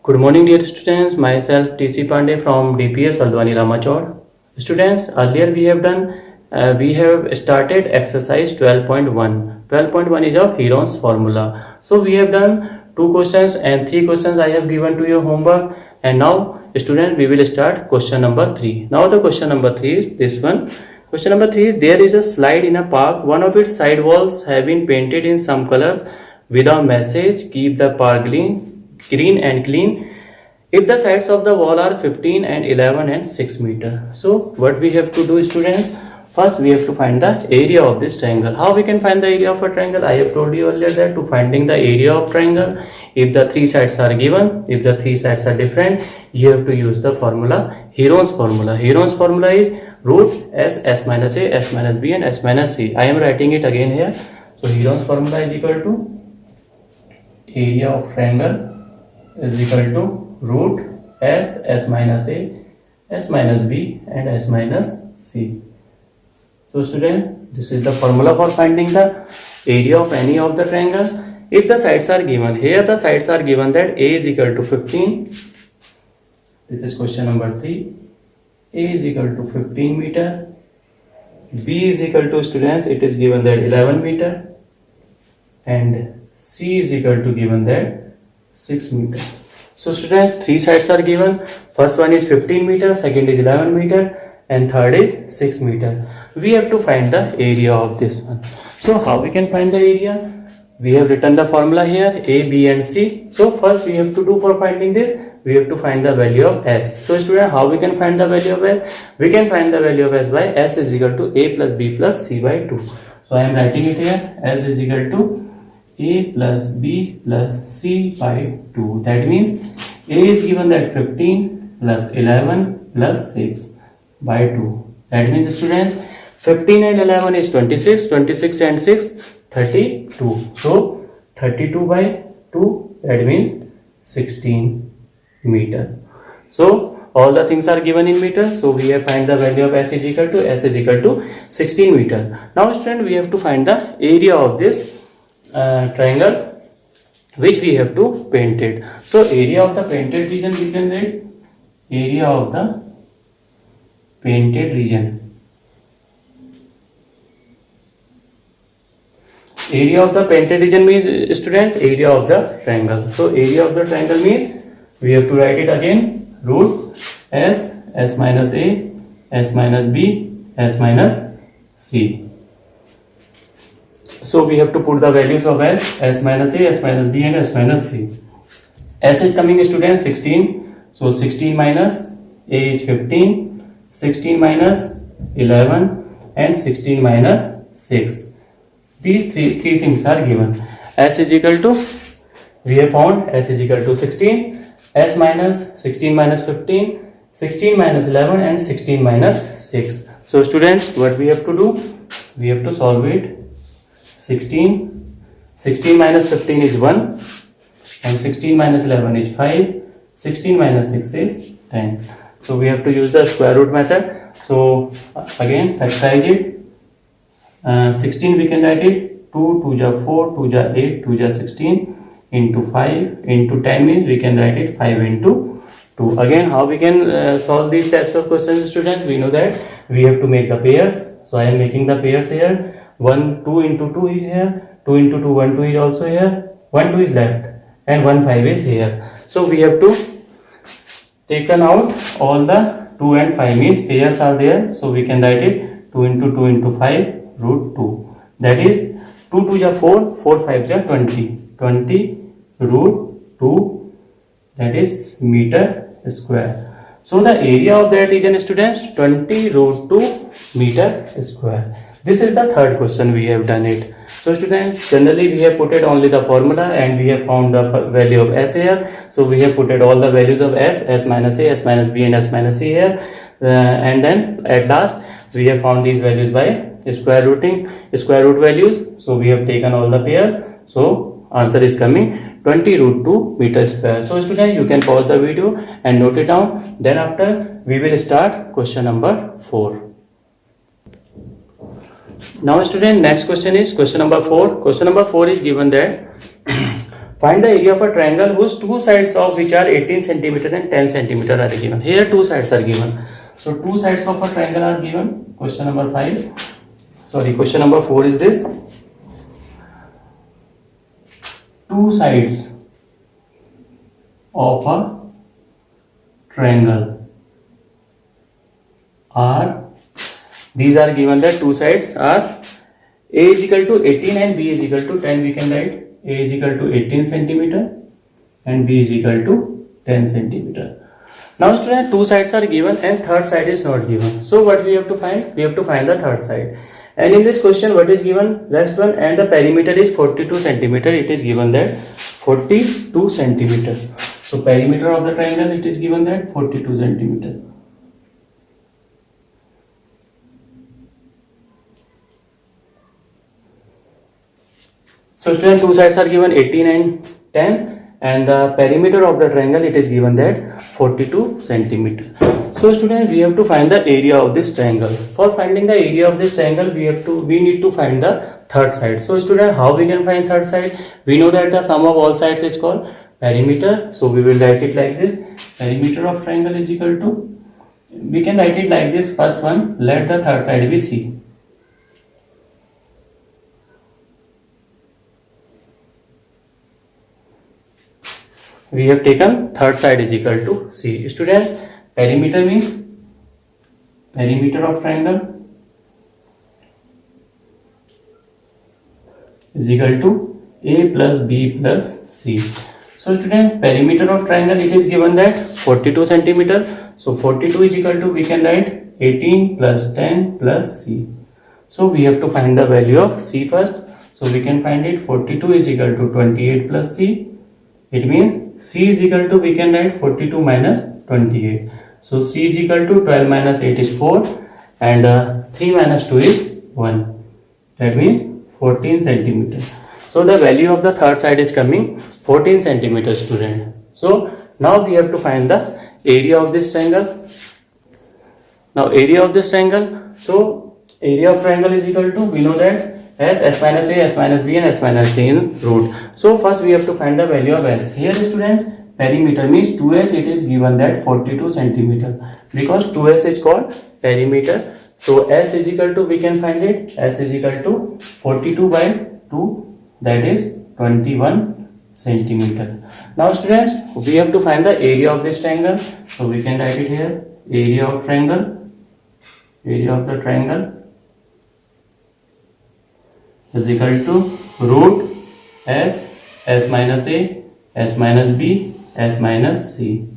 Good morning, dear students. Myself TC Pandey from DPS Aldwani Ramachod. Students, earlier we have started exercise 12.1. 12.1 is of Heron's formula. So we have done 2 questions and 3 questions I have given to your homework. And now, students, we will start question number 3. Now the question number 3 is this one. Question number 3 is there is a slide in a park. One of its side walls have been painted in some colors with a message keep the park green and clean if the sides of the wall are 15 and 11 and 6 meter. So what we have to do, students, first we have to find the area of this triangle. How we can find the area of a triangle? I have told you earlier that to finding the area of triangle, if the three sides are given, if the three sides are different, you have to use the formula, Heron's formula. Heron's formula is root s minus a, s minus b and s minus c. I am writing it again here. So Heron's formula is equal to area of triangle is equal to root s minus a, s minus b and s minus c. So student, this is the formula for finding the area of any of the triangle. If the sides are given, here the sides are given that a is equal to 15. This is question number 3. A is equal to 15 meter. B is equal to, students, it is given that 11 meter. And C is equal to given that 6 meter. So students, three sides are given. First one is 15 meter, second is 11 meter and third is 6 meter. We have to find the area of this one. So how we can find the area? We have written the formula here, A, B and C. So first we have to do for finding this, we have to find the value of S. So student, how we can find the value of S? We can find the value of S by S is equal to A plus B plus C by 2. So I am writing it here, S is equal to A plus B plus C by 2. That means A is given that 15 plus 11 plus 6 by 2. That means, students, 15 and 11 is 26, 26 and 6, 32. So 32 by 2, that means 16 meter. So all the things are given in meters. So we have find the value of S is equal to 16 meter. Now student, we have to find the area of this triangle which we have to paint it. So area of the painted region, we can write area of the painted region. Area of the painted region means, students, area of the triangle. So area of the triangle means we have to write it again, root s minus a, s minus b, s minus c. So we have to put the values of s minus a, s minus b and s minus c. S is coming, students, 16. So 16 minus a is 15, 16 minus 11 and 16 minus 6. These three things are given. S is equal to, we have found S is equal to 16, S minus 16 minus 15, 16 minus 11 and 16 minus 6. So students, what we have to do? We have to solve it. 16 minus 15 is 1 and 16 minus 11 is 5, 16 minus 6 is 10. So we have to use the square root method. So again, factorize it. 16 we can write it 2 2 ja 4, 2 ja 8, 2 ja 16 into 5 into 10 means we can write it 5 into 2. Again, how we can solve these types of questions, students? We know that we have to make the pairs. So I am making the pairs here. 1 2 into 2 is here, 2 into 2 1 2 is also here, 1 2 is left and 1 5 is here. So we have to taken out all the 2 and 5 means pairs are there. So we can write it 2 into 2 into 5 root 2. That is 2 2 ja 4, 4 5 ja 20, 20 root 2, that is meter square. So the area of that region, students, 20 root 2 meter square. This is the third question we have done it. So students, generally we have put it only the formula and we have found the value of S here. So we have put it all the values of S minus A, S minus B and S minus C here. And then at last we have found these values by square root values. So we have taken all the pairs. So answer is coming 20 root 2 meter square. So students, you can pause the video and note it down. Then after we will start question number 4. Now student, next question is question number 4. Question number 4 is given that Find the area of a triangle whose two sides of which are 18 centimeter and 10 centimeter are given. Here two sides are given. So two sides of a triangle are given. Question number 4 is this. Two sides of a triangle are, these are given that two sides are A is equal to 18 and B is equal to 10. We can write A is equal to 18 centimeter and B is equal to 10 centimeter. Now student, two sides are given and third side is not given. So what we have to find? We have to find the third side. And in this question what is given? Rest one, and the perimeter is 42 centimeter. It is given that 42 centimeter. So perimeter of the triangle, it is given that 42 centimeter. So student, two sides are given 18 and 10, and the perimeter of the triangle, it is given that 42 centimeter. So student, we have to find the area of this triangle. For finding the area of this triangle, we need to find the third side. So student, how we can find third side? We know that the sum of all sides is called perimeter. So we will write it like this. Perimeter of triangle is equal to, we can write it like this. First one, let the third side be C. We have taken third side is equal to C. Students, perimeter means perimeter of triangle is equal to A plus B plus C. So students, perimeter of triangle, it is given that 42 centimeter. So 42 is equal to, we can write 18 plus 10 plus C. So we have to find the value of C first. So we can find it. 42 is equal to 28 plus C. It means C is equal to, we can write 42 minus 28. So C is equal to 12 minus 8 is 4 and 3 minus 2 is 1. That means 14 centimeter. So the value of the third side is coming 14 centimeter, student. So now we have to find the area of this triangle. Now area of this triangle. So area of triangle is equal to, we know that S minus A, S minus B and S minus C in root. So first we have to find the value of S. Here students, perimeter means 2S, it is given that 42 centimeter. Because 2S is called perimeter. So S is equal to, we can find it, S is equal to 42 by 2, that is 21 centimeter. Now students, we have to find the area of this triangle. So we can write it here, area of triangle, area of the triangle is equal to root S, S minus A, S minus B, S minus C.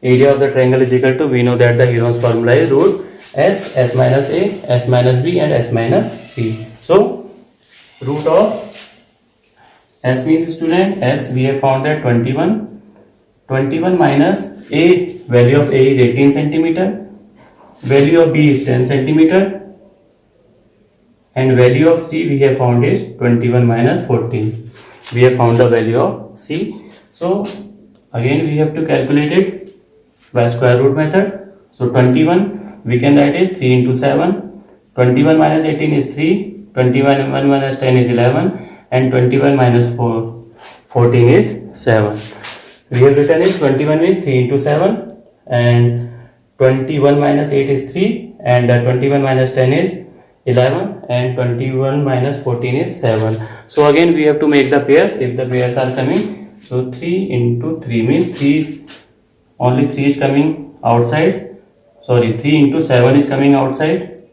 Area of the triangle is equal to, we know that the Heron's formula is root S, S minus A, S minus B and S minus C. So root of S means student, S we have found that 21. 21 minus A, value of A is 18 centimeter, value of B is 10 centimeter. And value of C we have found is 21 minus 14. We have found the value of C. So again we have to calculate it by square root method. So 21 we can write it 3 into 7. 21 minus 18 is 3. 21 minus 10 is 11. And 21 minus 14 is 7. We have written it 21 is 3 into 7. And 21 minus 8 is 3. And 21 minus 10 is 11 and 21 minus 14 is 7. So again we have to make the pairs if the pairs are coming. So 3 into 3 means 3, only 3 is coming outside. Sorry, 3 into 7 is coming outside.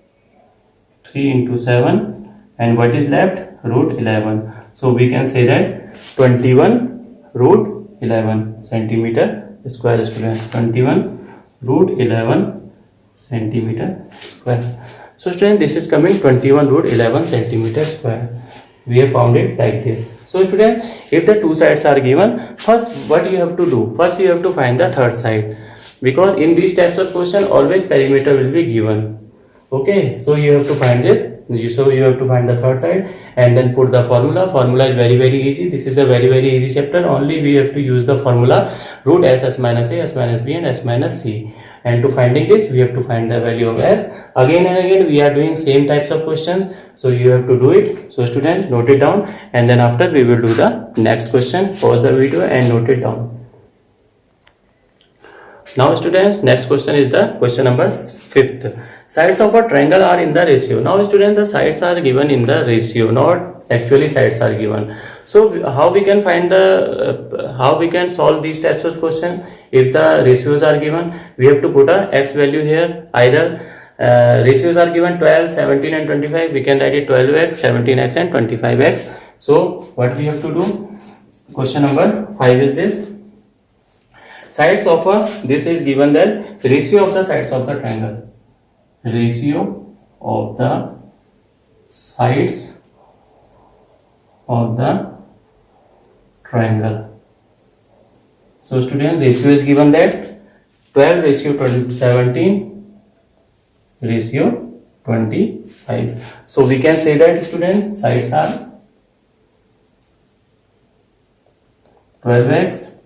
3 into 7 and what is left? Root 11. So we can say that 21 root 11 centimeter square, students. 21 root 11 centimeter square. So student, this is coming 21 root 11 centimeter square. We have found it like this. So student, if the two sides are given, first what you have to do? First you have to find the third side. Because in these types of question, always perimeter will be given. Okay, so you have to find this. So you have to find the third side and then put the formula. Formula is very easy. This is the very easy chapter. Only we have to use the formula root S minus A, S minus B and S minus C. And to finding this, we have to find the value of S. Again and again we are doing same types of questions. So you have to do it. So student, note it down, and then after we will do the next question. Pause the video and note it down. Now students, next question is the question number 5th. Sides of a triangle are in the ratio. Now students, the sides are given in the ratio, not actually sides are given. So how we can find the how we can solve these types of question? If the ratios are given, we have to put a x value here. Either ratios are given 12, 17 and 25, we can write it 12x, 17x and 25x. So what we have to do? Question number 5 is this. Sides of a, this is given that ratio of the sides of the triangle. Ratio of the sides of the triangle. So students, ratio is given that 12 ratio 17 ratio 25. So we can say that students, sides are 12x,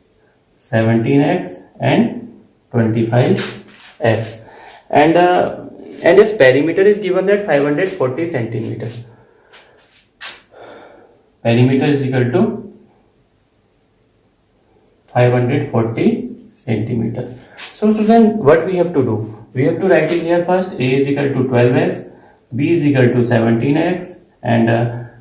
17x and 25x, and its perimeter is given that 540 centimeter. Perimeter is equal to 540 centimeter. So student, what we have to do? We have to write it here first. A is equal to 12x, B is equal to 17x and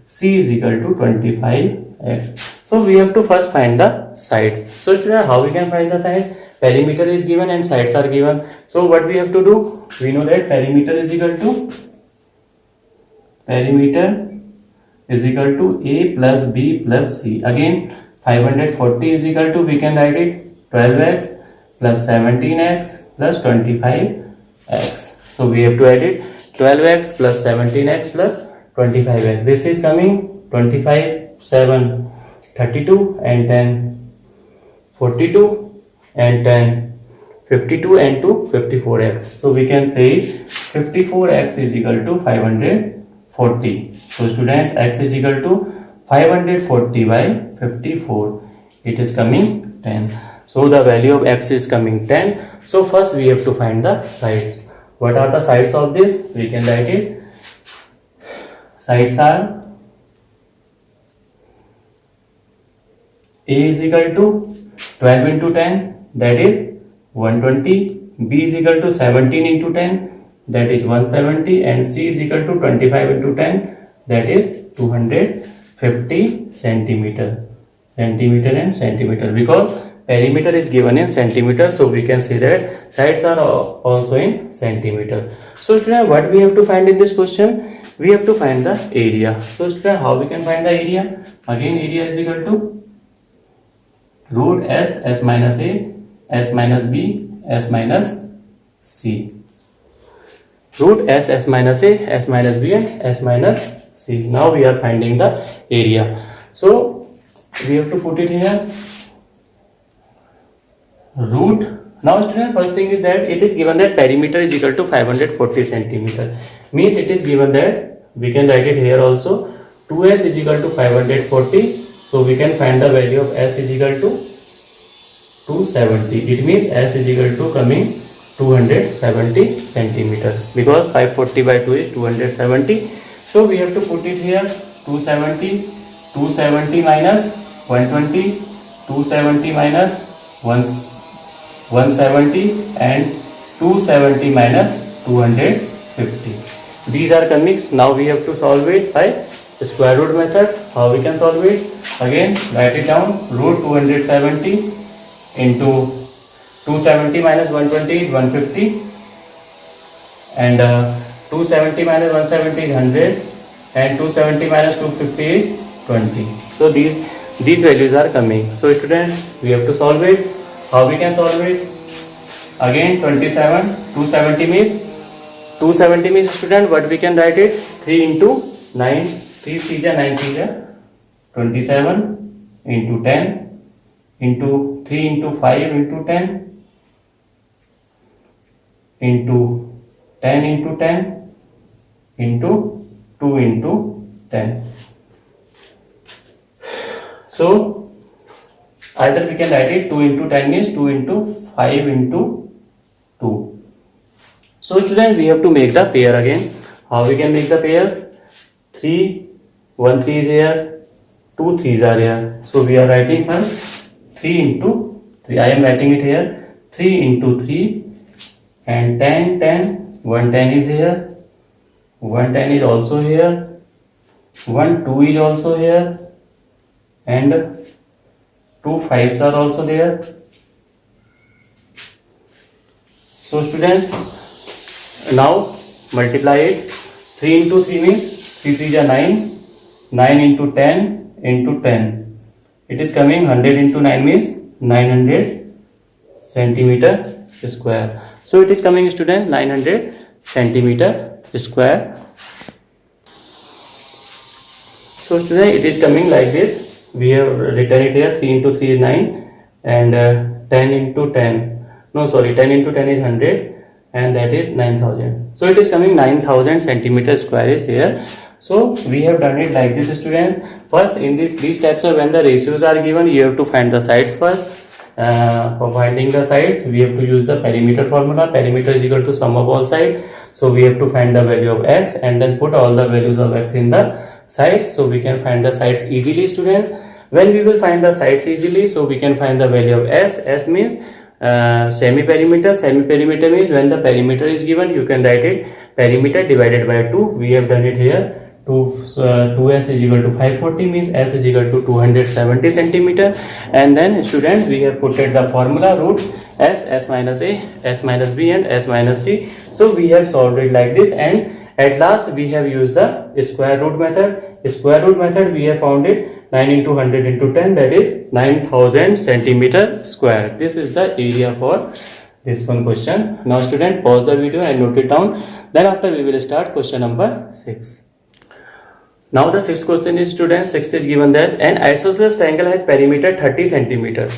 C is equal to 25x. So we have to first find the sides. So student, how we can find the sides? Perimeter is given and sides are given. So what we have to do? We know that perimeter is equal to A plus B plus C. Again 540 is equal to, we can write it 12x plus 17x plus 25x. So we have to add it 12x plus 17x plus 25x. This is coming 25, 7, 32 and 10, 42 and 10, 52 and 2, 54x. So we can say 54x is equal to 540. So student, x is equal to 540 by 54. It is coming 10. So the value of x is coming 10. So first we have to find the sides. What are the sides of this? We can write it. Sides are A is equal to 12 into 10, that is 120. B is equal to 17 into 10, that is 170. And C is equal to 25 into 10, that is 250 centimeter. Centimeter and centimeter, because perimeter is given in centimeter, so we can say that sides are also in centimeter. So student, what we have to find in this question? We have to find the area. So student, how we can find the area? Again, area is equal to root s minus a, s minus b, s minus c. Root s minus a, s minus b and s minus c. Now we are finding the area. So we have to put it here. Root. Now student, first thing is that it is given that perimeter is equal to 540 centimeter. Means it is given that, we can write it here also, 2s is equal to 540. So we can find the value of s is equal to 270. It means s is equal to coming 270 centimeter, because 540 by 2 is 270. So we have to put it here 270 minus 120, 270 minus 170 and 270 minus 250. These are coming. Now we have to solve it by the square root method. How we can solve it? Again, write it down. Root 270 into 270 minus 120 is 150 and 270 minus 170 is 100 and 270 minus 250 is 20. So these values are coming. So students, we have to solve it. How we can solve it? Again 27, 270 means student, what we can write it? 3 into 9, 3 3 9 3 27 into 10 into 3 into 5 into 10 into 10 into 10 into 2 into 10. So either we can write it 2 into 10 means 2 into 5 into 2. So students, we have to make the pair again. How we can make the pairs? 3, 1 3 is here, 2 3s are here. So we are writing first 3 into 3. I am writing it here 3 into 3 and 10 10. 1 10 is here, 1 10 is also here, 1 2 is also here, and 2 5s are also there. So students, now multiply it. 3 into 3 means 3 3 is 9, 9 into 10 into 10. It is coming 100 into 9 means 900 centimeter square. So it is coming students 900 centimeter square. So students, it is coming like this. We have written it here. 3 into 3 is 9 and 10 into 10. No, sorry, 10 into 10 is 100 and that is 9000. So it is coming 9000 centimeter square is here. So we have done it like this students. First in these steps when the ratios are given, you have to find the sides first. For finding the sides, we have to use the perimeter formula. Perimeter is equal to sum of all sides. So we have to find the value of x and then put all the values of x in the sides. So we can find the sides easily students. When we will find the sides easily, so we can find the value of s. S means semi-perimeter. Semi-perimeter means when the perimeter is given, you can write it perimeter divided by 2. We have done it here. 2s is equal to 540 means s is equal to 270 centimeter. And then students, we have put the formula root s minus a, s minus b and s minus c. So we have solved it like this, and at last we have used the square root method. Square root method, we have found it 9 into 100 into 10, that is 9000 centimeter square. This is the area for this one question. Now student, pause the video and note it down. Then after we will start question number 6. Now the sixth question is students, sixth is given that an isosceles triangle has perimeter 30 centimeter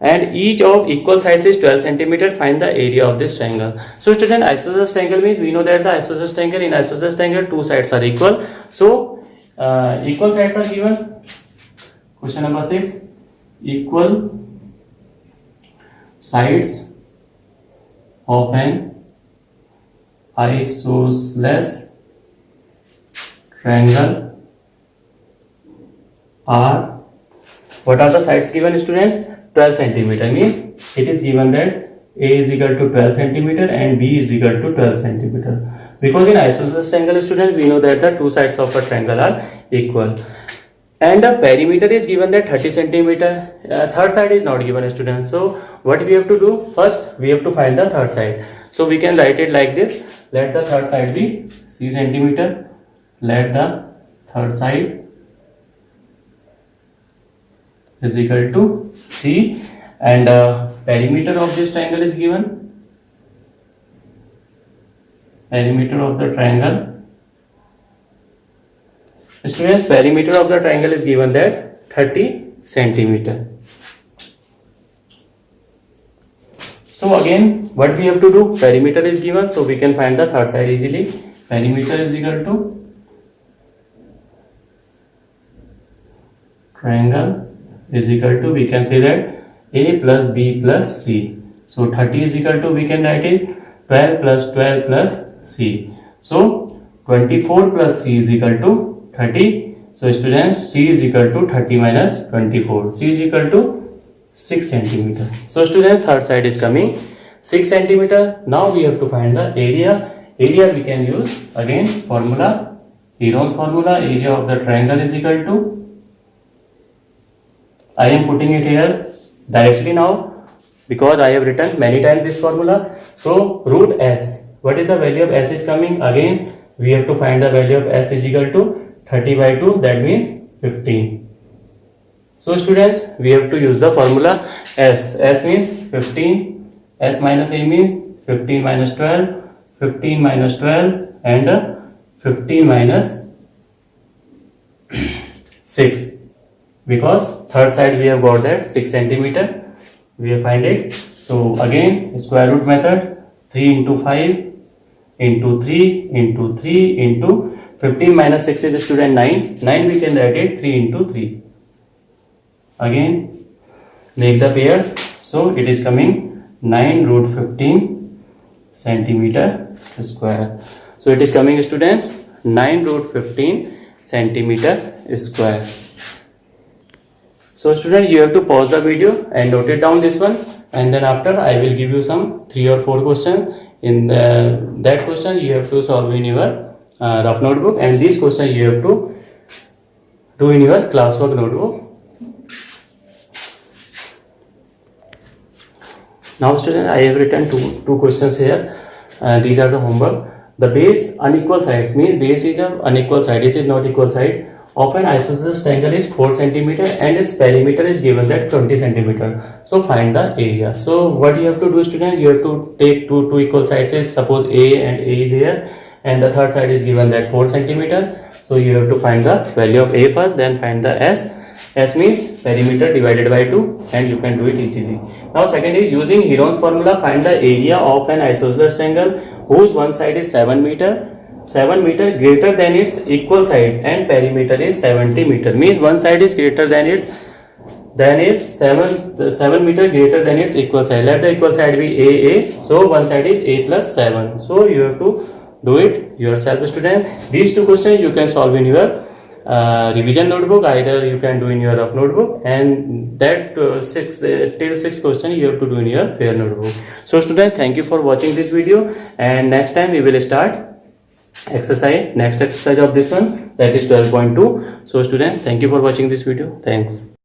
and each of equal sides is 12 centimeter. Find the area of this triangle. So student, isosceles triangle means we know that the isosceles triangle, in isosceles triangle two sides are equal. So equal sides are given. Question number 6, equal sides of an isosceles triangle are, what are the sides given students? 12 centimeter means it is given that A is equal to 12 centimeter and B is equal to 12 centimeter. Because in isosceles triangle student, we know that the two sides of a triangle are equal. And the perimeter is given that 30 centimeter. Third side is not given student. So what we have to do? First we have to find the third side. So we can write it like this. Let the third side be c centimeter. Let the third side is equal to c, and perimeter of this triangle is given. Perimeter of the triangle. Students, perimeter of the triangle is given that 30 centimeter. So again, what we have to do? Perimeter is given, so we can find the third side easily. Perimeter is equal to triangle is equal to, we can say that a plus b plus c. So 30 is equal to, we can write it 12 plus 12 plus c. So 24 plus c is equal to 30. So students, c is equal to 30 minus 24. C is equal to 6 centimeter. So students, third side is coming 6 centimeter. Now we have to find the area. Area we can use again formula, Heron's formula. Area of the triangle is equal to, I am putting it here directly now because I have written many times this formula. So root s. What is the value of s is coming? Again we have to find the value of s is equal to 30 by 2, that means 15. So students, we have to use the formula s. S means 15, s minus a means 15 minus 12, 15 minus 12 and 15 minus 6. Because third side we have got that 6 centimeter. We have find it. So again square root method, 3 into 5 into 3 into 3 into 15 minus 6 is student 9. 9 we can write it 3 into 3. Again make the pairs. So it is coming 9 root 15 centimeter square. So it is coming students 9 root 15 centimeter square. So students, you have to pause the video and note it down this one, and then after I will give you some 3 or 4 questions. In that question you have to solve in your rough notebook, and these questions you have to do in your classwork notebook. Now students, I have written two questions here. These are the homework. The base unequal sides means base is an unequal side, it is not equal side of an isosceles triangle is 4 centimeter and its perimeter is given that 20 centimeter. So find the area. So what you have to do students, you have to take two equal sides. Suppose A and A is here, and the third side is given that 4 centimeter. So you have to find the value of A first, then find the S. S means perimeter divided by 2, and you can do it easily. Now second is using Heron's formula, find the area of an isosceles triangle whose one side is 7 meter greater than its equal side and perimeter is 70 meter. Means one side is greater than its 7 meter greater than its equal side. Let the equal side be A. So one side is A plus 7. So you have to do it yourself student. These two questions you can solve in your revision notebook, either you can do in your rough notebook, and that till 6 question you have to do in your fair notebook. So student, thank you for watching this video, and next time we will start next exercise of this one, that is 12.2. So student, thank you for watching this video. Thanks.